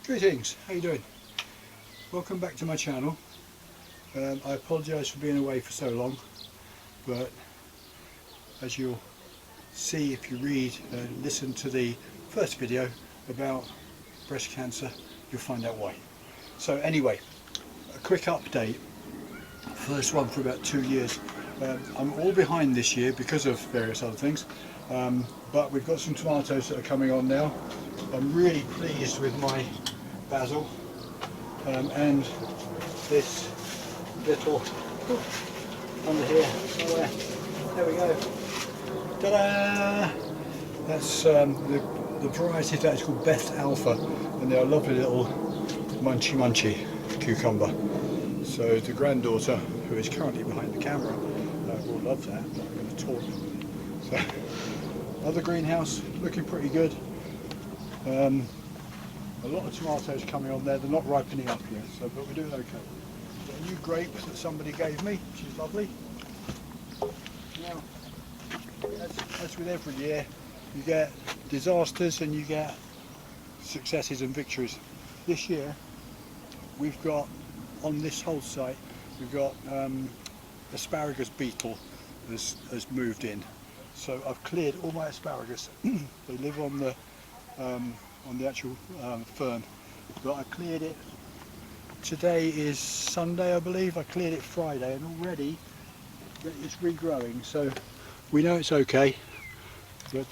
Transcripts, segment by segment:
Greetings, how you doing? Welcome back to my channel. I apologise for being away for so long, but as you'll see if you read and listen to the first video about breast cancer, you'll find out why. So anyway, a quick update. First one for about 2 years. I'm all behind this year because of various other things, but we've got some tomatoes that are coming on now. I'm really pleased with my basil and this little under here somewhere. There we go. Ta-da! That's the variety that is called Best Alpha, and they're a lovely little munchy cucumber. So the granddaughter, who is currently behind the camera, will love that. But I'm going to talk. So other greenhouse looking pretty good. A lot of tomatoes coming on there. They're not ripening up yet, so but we're doing okay. Got a new grape that somebody gave me, which is lovely. Now, as with every year, you get disasters and you get successes and victories. This year, we've got on this whole site, we've got asparagus beetle has moved in. So I've cleared all my asparagus. They live on the actual fern, but I cleared it. Today is Sunday, I believe. I cleared it Friday, and already it's regrowing, so we know it's okay. But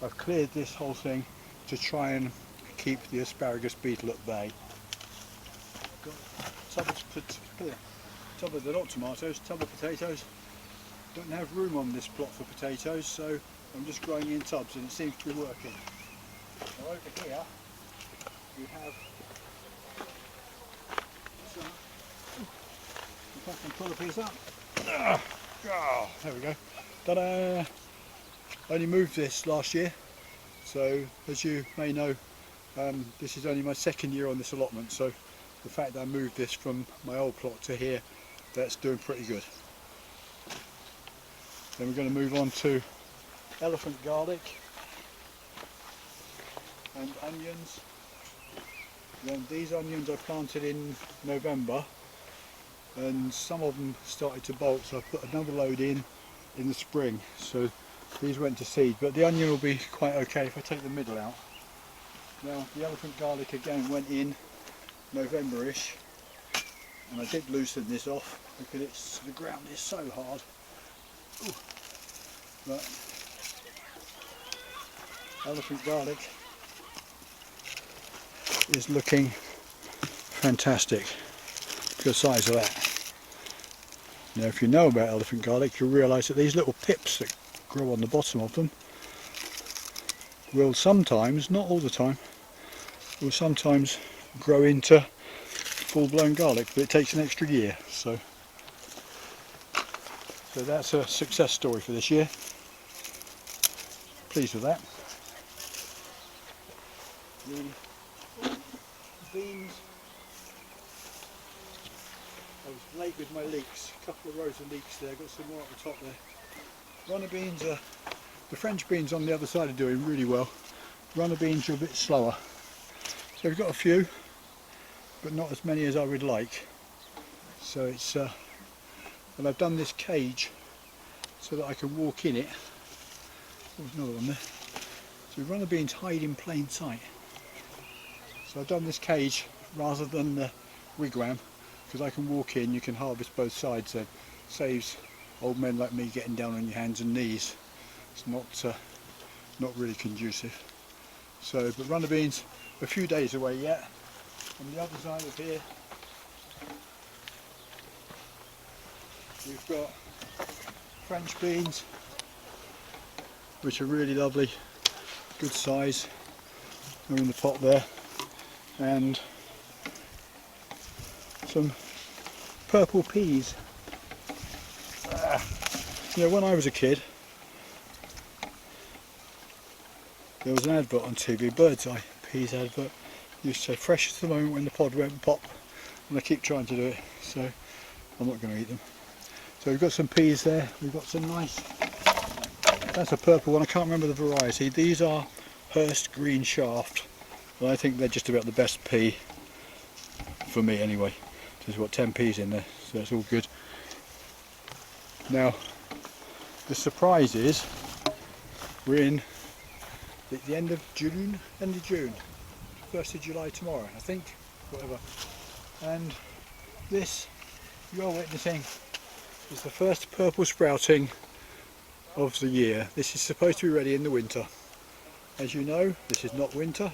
I've cleared this whole thing to try and keep the asparagus beetle at bay. Got tub of, they're not tomatoes, tub of potatoes. Don't have room on this plot for potatoes, so I'm just growing in tubs, and it seems to be working. Now over here we have some, if I can pull a piece up, there we go, ta-da! I only moved this last year, so as you may know, this is only my second year on this allotment, so the fact that I moved this from my old plot to here, that's doing pretty good. Then we're going to move on to elephant garlic and onions. Then these onions I planted in November, and some of them started to bolt, so I put another load in the spring, so these went to seed, but the onion will be quite okay if I take the middle out. Now the elephant garlic again went in November-ish, and I did loosen this off because the ground is so hard. Ooh. But elephant garlic is looking fantastic. Look at the size of that. Now if you know about elephant garlic, you'll realise that these little pips that grow on the bottom of them will sometimes, not all the time, will sometimes grow into full-blown garlic, but it takes an extra year. So that's a success story for this year. Pleased with that. The beans, I was late with my leeks, a couple of rows of leeks there, got some more at the top there. Runner beans are, the French beans on the other side are doing really well. Runner beans are a bit slower. So we've got a few, but not as many as I would like. So it's, and I've done this cage so that I can walk in it. There's another one there. So runner beans hide in plain sight. So I've done this cage rather than the wigwam, because I can walk in, you can harvest both sides, so it saves old men like me getting down on your hands and knees. It's not really conducive. So, but runner beans, a few days away yet. On the other side of here, we've got French beans, which are really lovely, good size. They're in the pot there, and some purple peas. You know, when I was a kid, there was an advert on TV, bird's eye peas advert. Used to say fresh at the moment when the pod went pop, and I keep trying to do it, so I'm not going to eat them. So we've got some peas there, we've got some nice, that's a purple one, I can't remember the variety. These are Hurst Green Shaft, Well, I think they're just about the best pea for me anyway. There's what, 10 peas in there, so that's all good. Now the surprise is we're in the end of June, 1st of July tomorrow I think, whatever, and this you're witnessing is the first purple sprouting of the year. This is supposed to be ready in the winter. As you know, this is not winter,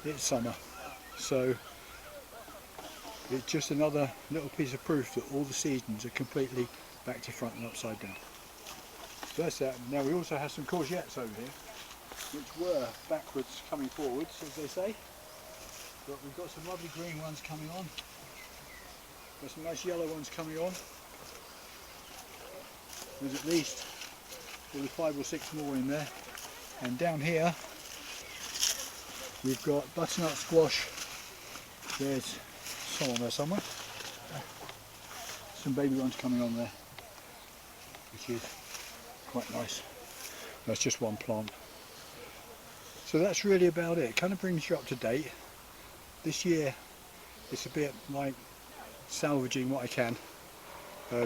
it's summer, so it's just another little piece of proof that all the seasons are completely back to front and upside down. So that's that. Now we also have some courgettes over here, which were backwards coming forwards, as they say, but we've got some lovely green ones coming on, got some nice yellow ones coming on. There's at least probably 5 or 6 more in there, and down here we've got butternut squash. There's some on there somewhere, some baby ones coming on there, which is quite nice. That's just one plant. So that's really about it. It kind of brings you up to date. This year it's a bit like salvaging what I can,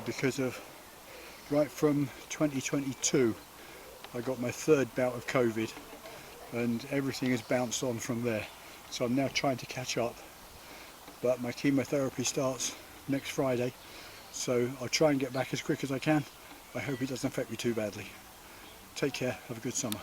because of right from 2022 I got my 3rd bout of COVID and everything has bounced on from there. So I'm now trying to catch up, but my chemotherapy starts next Friday, so I'll try and get back as quick as I can. I hope it doesn't affect me too badly. Take care, have a good summer.